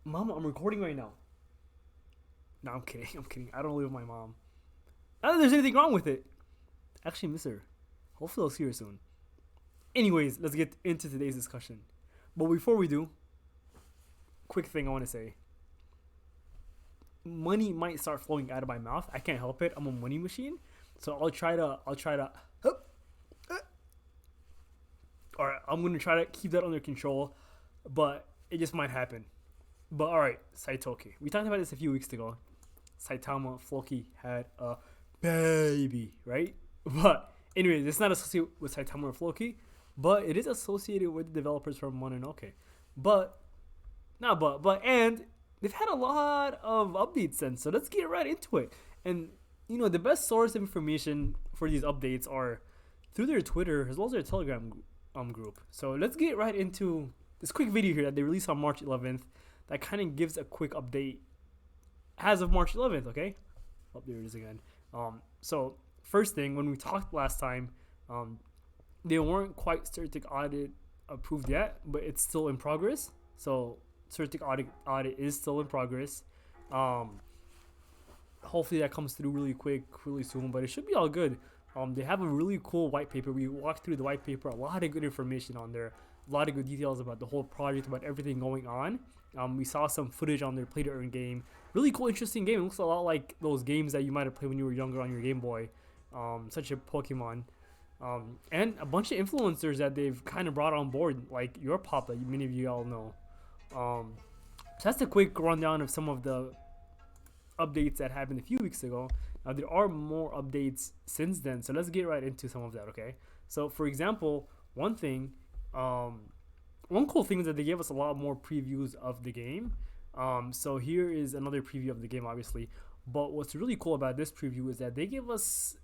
Mama, I'm recording right now. No, I'm kidding. I'm kidding. I don't live with my mom. Not that there's anything wrong with it. I actually miss her. Hopefully I'll see her soon. Anyways, let's get into today's discussion. But before we do, quick thing I want to say. Money might start flowing out of my mouth. I can't help it. I'm a money machine. So I'll try to or I'm gonna try to keep that under control, but it just might happen. But alright, Saitoki. We talked about this a few weeks ago. Saitama Floki had a baby, right? But anyways, it's not associated with Saitama or Floki, but it is associated with the developers from Mononoke. But and they've had a lot of updates since, so let's get right into it. And the best source of information for these updates are through their Twitter as well as their Telegram group. So let's get right into this quick video here that they released on March 11th that kind of gives a quick update as of March 11th. Okay, oh, there it is again. So first thing, when we talked last time, they weren't quite Certic audit approved yet, but it's still in progress. So Certic audit is still in progress. Hopefully that comes through really quick, really soon, but it should be all good. They have a really cool white paper. We walked through the white paper, a lot of good information on there, a lot of good details about the whole project, about everything going on. We saw some footage on their play to earn game. Really cool, interesting game. It looks a lot like those games that you might have played when you were younger on your Game Boy, such as Pokemon. And a bunch of influencers that they've kind of brought on board, like your pop that many of you all know. So that's a quick rundown of some of the updates that happened a few weeks ago. Now there are more updates since then, so let's get right into some of that. Okay, so for example, one cool thing is that they gave us a lot more previews of the game. So here is another preview of the game, obviously. But what's really cool about this preview is that they give us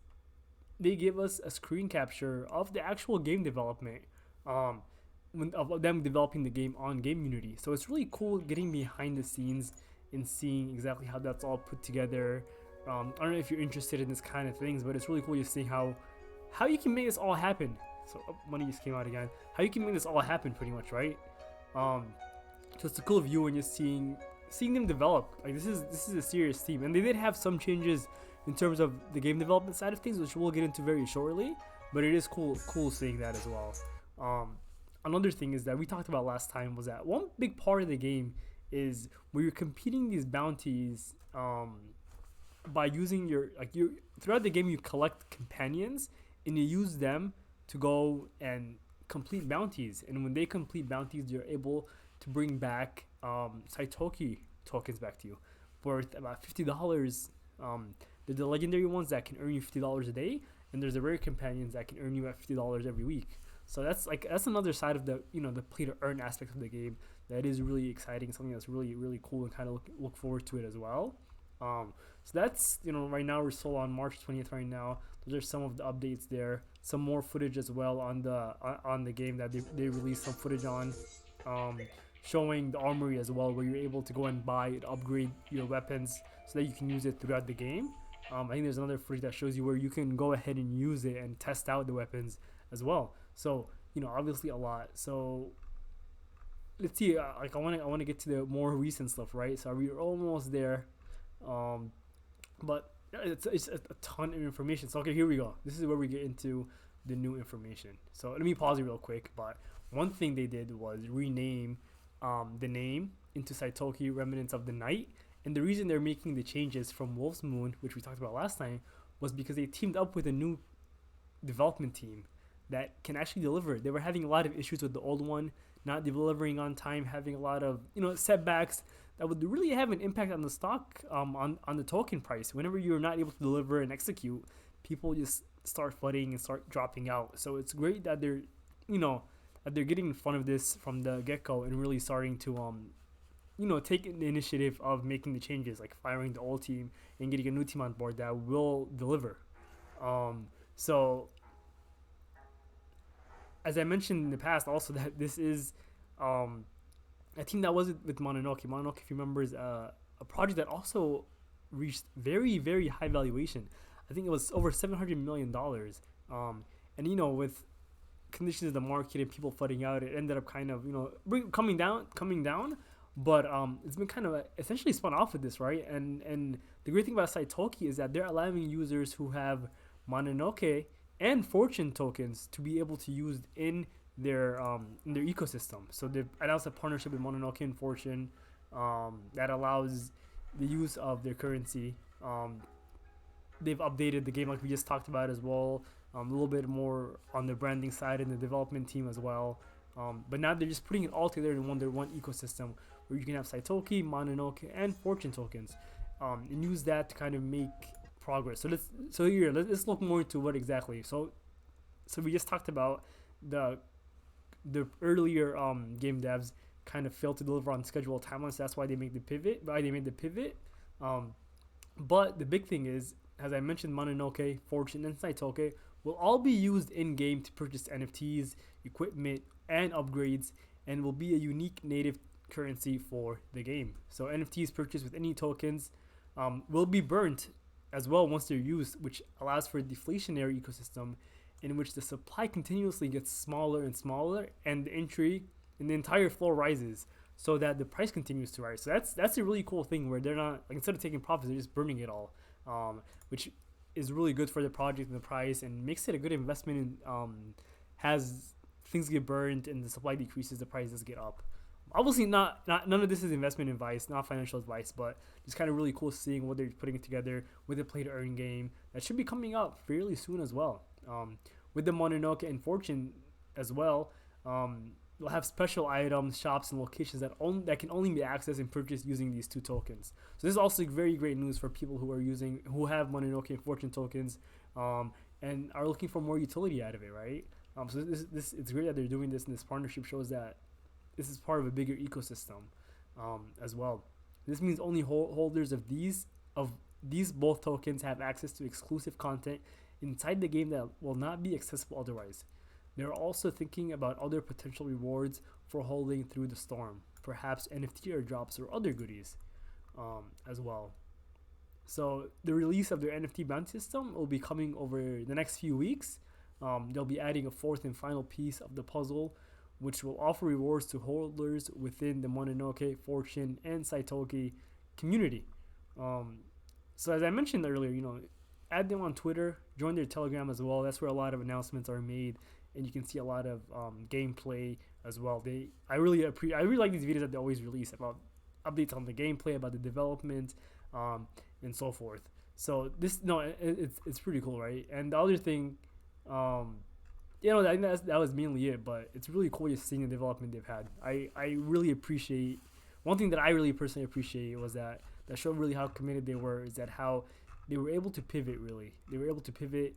a screen capture of the actual game development. Of them developing the game on Game Unity. So it's really cool getting behind the scenes and seeing exactly how that's all put together. I don't know if you're interested in this kind of things, but it's really cool just seeing how you can make this all happen. So money just came out again. How you can make this all happen, pretty much, right? So it's a cool view and just seeing them develop. Like this is a serious team, and they did have some changes in terms of the game development side of things, which we'll get into very shortly. But it is cool seeing that as well. Another thing is that we talked about last time was that one big part of the game is where you're competing these bounties by using your throughout the game you collect companions and you use them to go and complete bounties, and when they complete bounties you're able to bring back Saitoki tokens back to you worth about $50. They're the legendary ones that can earn you $50 a day, and there's the rare companions that can earn you at $50 every week. So that's another side of the the play to earn aspect of the game that is really exciting, something that's really really cool, and kind of look forward to it as well. So that's right now we're still on March 20th right now. Those are some of the updates there. Some more footage as well on the game that they released some footage on, showing the armory as well, where you're able to go and buy and upgrade your weapons so that you can use it throughout the game. I think there's another footage that shows you where you can go ahead and use it and test out the weapons as well. So obviously a lot. So let's see. I want to get to the more recent stuff, right? So we're almost there, but it's a ton of information. So okay, here we go. This is where we get into the new information. So let me pause it real quick. But one thing they did was rename the name into Saitoki Remnants of the Night. And the reason they're making the changes from Wolf's Moon, which we talked about last time, was because they teamed up with a new development team that can actually deliver. They were having a lot of issues with the old one, not delivering on time, having a lot of setbacks that would really have an impact on the stock, on the token price. Whenever you're not able to deliver and execute, people just start flooding and start dropping out. So it's great that they're getting in front of this from the get-go and really starting to take the initiative of making the changes, like firing the old team and getting a new team on board that will deliver. So as I mentioned in the past, also that this is a team that was with Mononoke. Mononoke, if you remember, is a project that also reached very, very high valuation. I think it was over $700 million. And with conditions in the market and people flooding out, it ended up kind of coming down. But it's been kind of essentially spun off with this, right? And the great thing about Saitoki is that they're allowing users who have Mononoke and Fortune tokens to be able to use in their ecosystem. So they've announced a partnership with Mononoke and Fortune that allows the use of their currency. They've updated the game like we just talked about as well. A little bit more on the branding side and the development team as well. But now they're just putting it all together in one ecosystem where you can have Saitoki, Mononoke, and Fortune tokens, and use that to kind of make progress. Let's look more into what exactly. So we just talked about the earlier game devs kind of failed to deliver on schedule timelines. So that's why they made the pivot. But the big thing is, as I mentioned, Mononoke, Fortune, and Saitoki will all be used in game to purchase NFTs, equipment, and upgrades, and will be a unique native currency for the game. So NFTs purchased with any tokens will be burnt as well once they're used, which allows for a deflationary ecosystem in which the supply continuously gets smaller and smaller, and the entry and the entire floor rises, so that the price continues to rise. So that's a really cool thing where they're not like, instead of taking profits, they're just burning it all, which is really good for the project and the price, and makes it a good investment. And has things get burned and the supply decreases, the prices get up. Obviously, not none of this is investment advice, not financial advice, but just kind of really cool seeing what they're putting together with a play to earn game that should be coming out fairly soon as well. With the Mononoke and Fortune as well, we'll have special items, shops, and locations that can only be accessed and purchased using these two tokens. So this is also very great news for people who have Mononoke and Fortune tokens, and are looking for more utility out of it, right? So this it's great that they're doing this, and this partnership shows that this is part of a bigger ecosystem as well. This means only holders of these both tokens have access to exclusive content inside the game that will not be accessible otherwise. They're also thinking about other potential rewards for holding through the storm, perhaps NFT airdrops or other goodies as well. So the release of their NFT bounty system will be coming over the next few weeks. They'll be adding a fourth and final piece of the puzzle, which will offer rewards to holders within the Mononoke, Fortune, and Saitoki community. So as I mentioned earlier, add them on Twitter, join their Telegram as well. That's where a lot of announcements are made, and you can see a lot of gameplay as well. I really like these videos that they always release about updates on the gameplay, about the development, and so forth. So it's pretty cool, right? And the other thing, I think that was mainly it, but it's really cool just seeing the development they've had. I really appreciate, one thing that I really personally appreciate was that showed really how committed they were, is that how they were able to pivot, really. They were able to pivot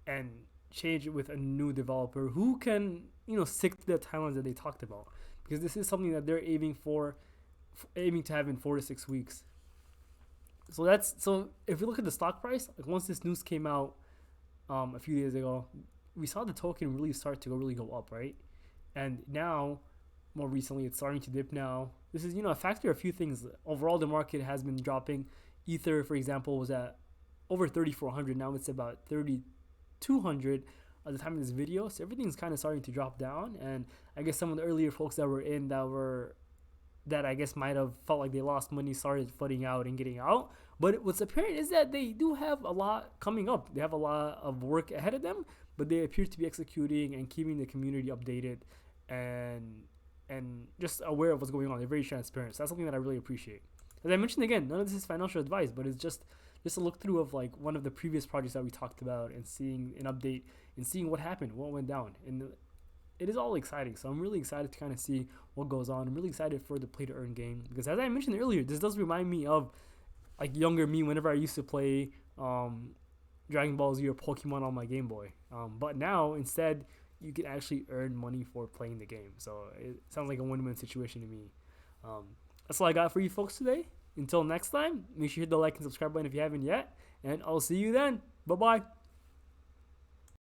and change it with a new developer who can, stick to the timelines that they talked about. Because this is something that they're aiming to have in 4 to 6 weeks. So if we look at the stock price, like once this news came out a few days ago, we saw the token really start to really go up, right? And now, more recently, it's starting to dip now. This is, a factor of a few things. Overall, the market has been dropping. Ether, for example, was at over 3,400. Now it's about 3,200 at the time of this video. So everything's kind of starting to drop down. And I guess some of the earlier folks that were in that I guess might have felt like they lost money started flooding out and getting out. But what's apparent is that they do have a lot coming up. They have a lot of work ahead of them, but they appear to be executing and keeping the community updated and just aware of what's going on. They're very transparent. So that's something that I really appreciate. As I mentioned again, none of this is financial advice, but it's just a look through of like one of the previous projects that we talked about, and seeing an update and seeing what happened, what went down. And it is all exciting. So I'm really excited to kind of see what goes on. I'm really excited for the play to earn game, because as I mentioned earlier, this does remind me of like younger me whenever I used to play Dragon Ball Z or Pokemon on my Game Boy. But now instead you can actually earn money for playing the game. So it sounds like a win-win situation to me. That's all I got for you folks today. Until next time, make sure you hit the like and subscribe button if you haven't yet, and I'll see you then. Bye-bye.